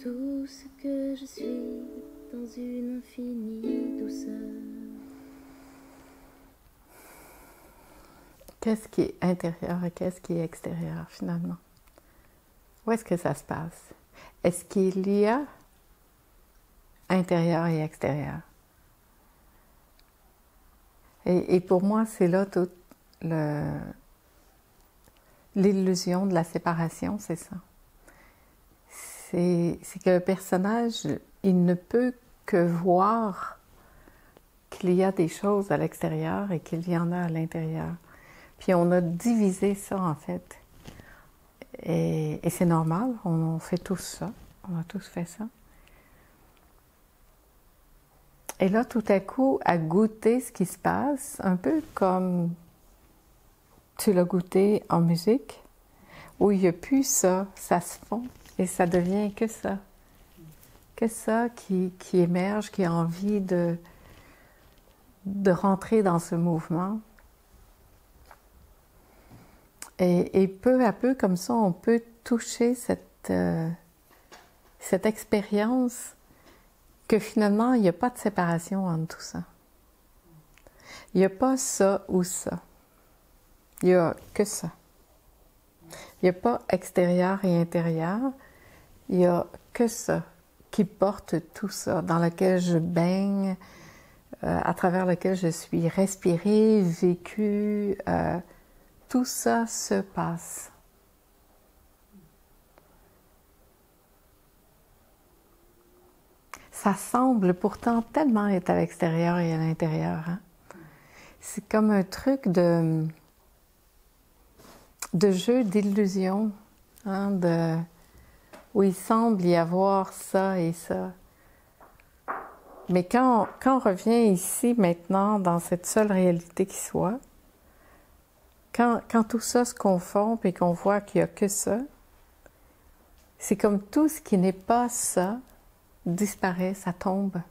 tout ce que je suis dans une infinie douceur. Qu'est-ce qui est intérieur et qu'est-ce qui est extérieur finalement? Où est-ce que ça se passe? Est-ce qu'il y a intérieur et extérieur? Et pour moi, c'est là toute l'illusion de la séparation, c'est ça. C'est que le personnage, il ne peut que voir qu'il y a des choses à l'extérieur et qu'il y en a à l'intérieur. Puis on a divisé ça en fait. Et c'est normal, on fait tous ça, on a tous fait ça. Et là, tout à coup, à goûter ce qui se passe, un peu comme tu l'as goûté en musique, où il n'y a plus ça, ça se fond et ça devient que ça. Que ça qui émerge, qui a envie de rentrer dans ce mouvement. Et peu à peu, comme ça, on peut toucher cette expérience que finalement, il n'y a pas de séparation entre tout ça. Il n'y a pas ça ou ça. Il n'y a que ça. Il n'y a pas extérieur et intérieur. Il n'y a que ça qui porte tout ça, dans lequel je baigne, à travers lequel je suis respirée, vécue. Tout ça se passe. Ça semble pourtant tellement être à l'extérieur et à l'intérieur. Hein? C'est comme un truc de jeu d'illusion, hein? Où il semble y avoir ça et ça. Mais quand on revient ici maintenant dans cette seule réalité qui soit, quand tout ça se confond et qu'on voit qu'il n'y a que ça, c'est comme tout ce qui n'est pas ça disparaît, ça tombe.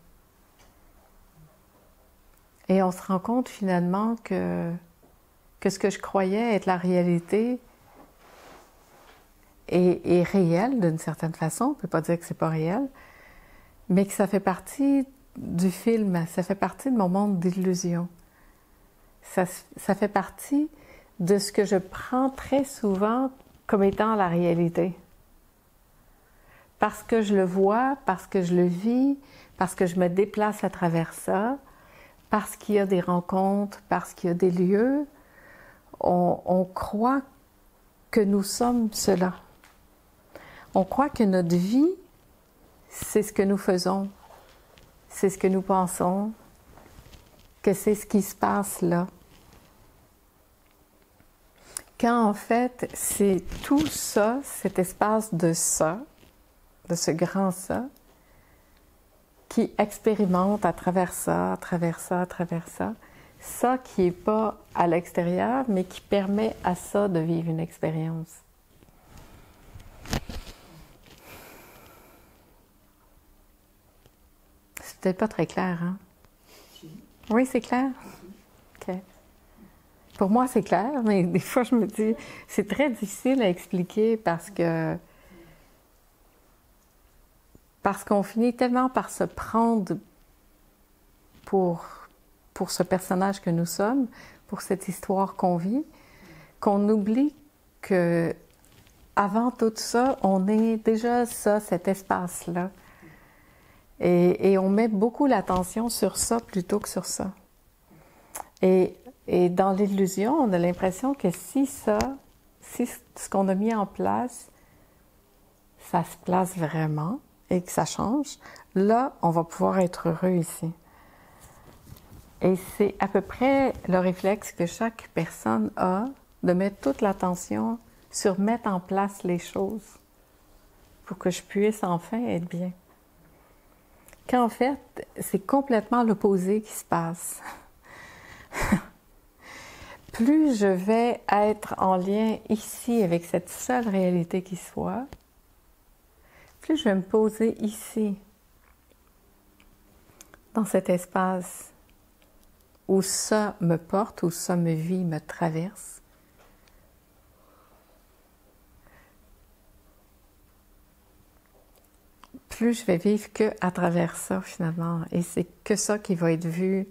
Et on se rend compte finalement que ce que je croyais être la réalité est réel d'une certaine façon. On ne peut pas dire que c'est pas réel, mais que ça fait partie du film, ça fait partie de mon monde d'illusion. Ça fait partie de ce que je prends très souvent comme étant la réalité. Parce que je le vois, parce que je le vis, parce que je me déplace à travers ça, parce qu'il y a des rencontres, parce qu'il y a des lieux, on croit que nous sommes cela. On croit que notre vie, c'est ce que nous faisons, c'est ce que nous pensons, que c'est ce qui se passe là. Quand en fait, c'est tout ça, cet espace de ça, de ce grand ça, qui expérimente à travers ça, à travers ça, à travers ça, ça qui n'est pas à l'extérieur, mais qui permet à ça de vivre une expérience. C'est peut-être pas très clair, hein? Oui, c'est clair? OK. Pour moi, c'est clair, mais des fois, je me dis, c'est très difficile à expliquer parce qu'on finit tellement par se prendre pour ce personnage que nous sommes, pour cette histoire qu'on vit, qu'on oublie que avant tout ça, on est déjà ça, cet espace-là. Et on met beaucoup l'attention sur ça plutôt que sur ça. Et dans l'illusion, on a l'impression que si ce qu'on a mis en place, ça se place vraiment et que ça change, là, on va pouvoir être heureux ici. Et c'est à peu près le réflexe que chaque personne a de mettre toute l'attention sur mettre en place les choses pour que je puisse enfin être bien. Qu'en fait, c'est complètement l'opposé qui se passe. Plus je vais être en lien ici avec cette seule réalité qui soit, plus je vais me poser ici, dans cet espace où ça me porte, où ça me vit, me traverse. plus je vais vivre qu'à travers ça, finalement. Et c'est que ça qui va être vu,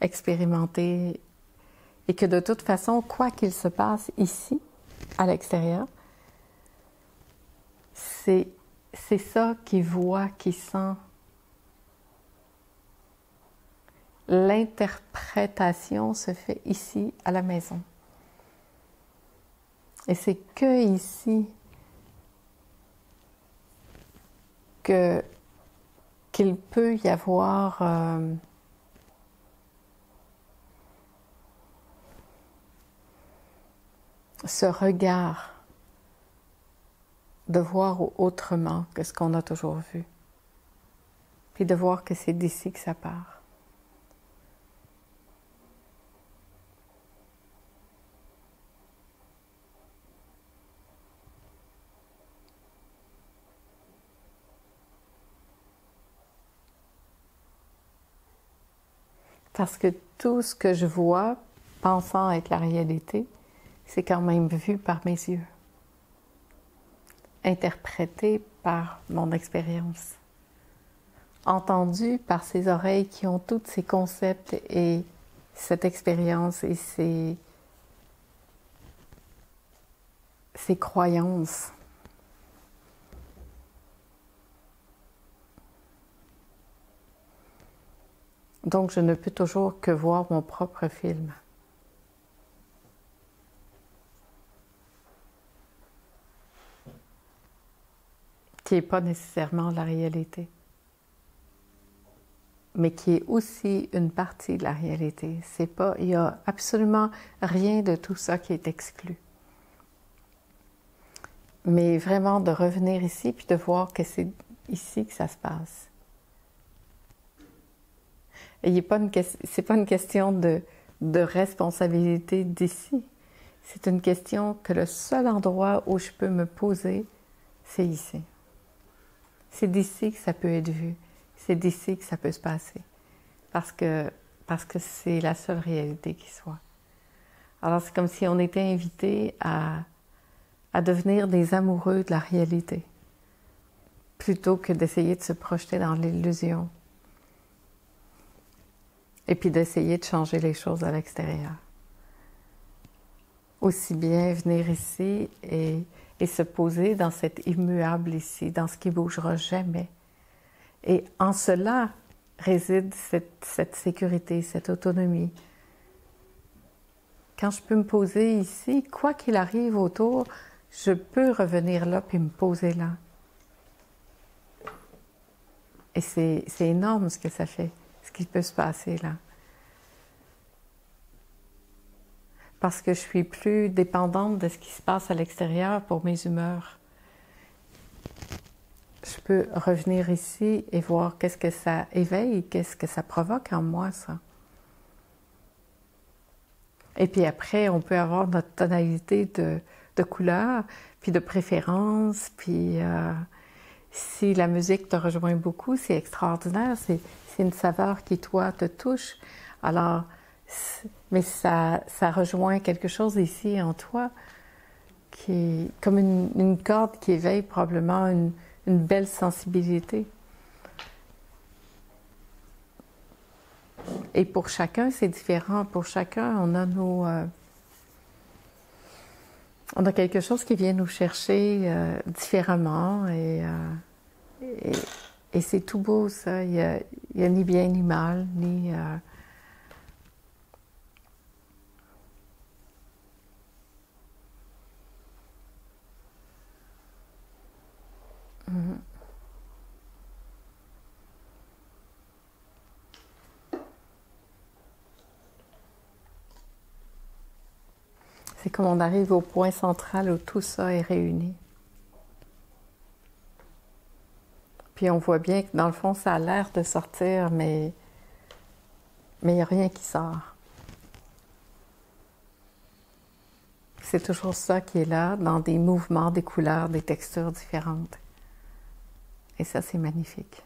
expérimenté, et que de toute façon, quoi qu'il se passe ici, à l'extérieur, c'est ça qui voit, qui sent. L'interprétation se fait ici, à la maison. Et c'est que ici qu'il peut y avoir ce regard de voir autrement que ce qu'on a toujours vu, puis de voir que c'est d'ici que ça part. Parce que tout ce que je vois, pensant être la réalité, c'est quand même vu par mes yeux, interprété par mon expérience, entendu par ces oreilles qui ont tous ces concepts et cette expérience et ces croyances. Donc, je ne peux toujours que voir mon propre film. Qui n'est pas nécessairement la réalité, mais qui est aussi une partie de la réalité. C'est pas, il n'y a absolument rien de tout ça qui est exclu. Mais vraiment de revenir ici puis de voir que c'est ici que ça se passe. Et c'est pas une question de responsabilité d'ici. C'est une question que le seul endroit où je peux me poser, c'est ici. C'est d'ici que ça peut être vu. C'est d'ici que ça peut se passer. Parce que c'est la seule réalité qui soit. Alors c'est comme si on était invité à devenir des amoureux de la réalité, plutôt que d'essayer de se projeter dans l'illusion. Et puis d'essayer de changer les choses à l'extérieur. Aussi bien venir ici et se poser dans cet immuable ici, dans ce qui ne bougera jamais. Et en cela réside cette sécurité, cette autonomie. Quand je peux me poser ici, quoi qu'il arrive autour, je peux revenir là puis me poser là. Et c'est énorme ce que ça fait, ce qui peut se passer là. Parce que je suis plus dépendante de ce qui se passe à l'extérieur pour mes humeurs. Je peux revenir ici et voir qu'est-ce que ça éveille, qu'est-ce que ça provoque en moi, ça. Et puis après, on peut avoir notre tonalité de couleurs, puis de préférences, puis si la musique te rejoint beaucoup, c'est extraordinaire, c'est une saveur qui, toi, te touche. Alors, mais ça rejoint quelque chose ici en toi qui est comme une corde qui éveille probablement une belle sensibilité. Et pour chacun, c'est différent. Pour chacun, on a on a quelque chose qui vient nous chercher différemment et c'est tout beau, ça. Il y a ni bien ni mal, ni... C'est comme on arrive au point central où tout ça est réuni. Puis on voit bien que dans le fond, ça a l'air de sortir, mais il n'y a rien qui sort. C'est toujours ça qui est là, dans des mouvements, des couleurs, des textures différentes. Et ça, c'est magnifique.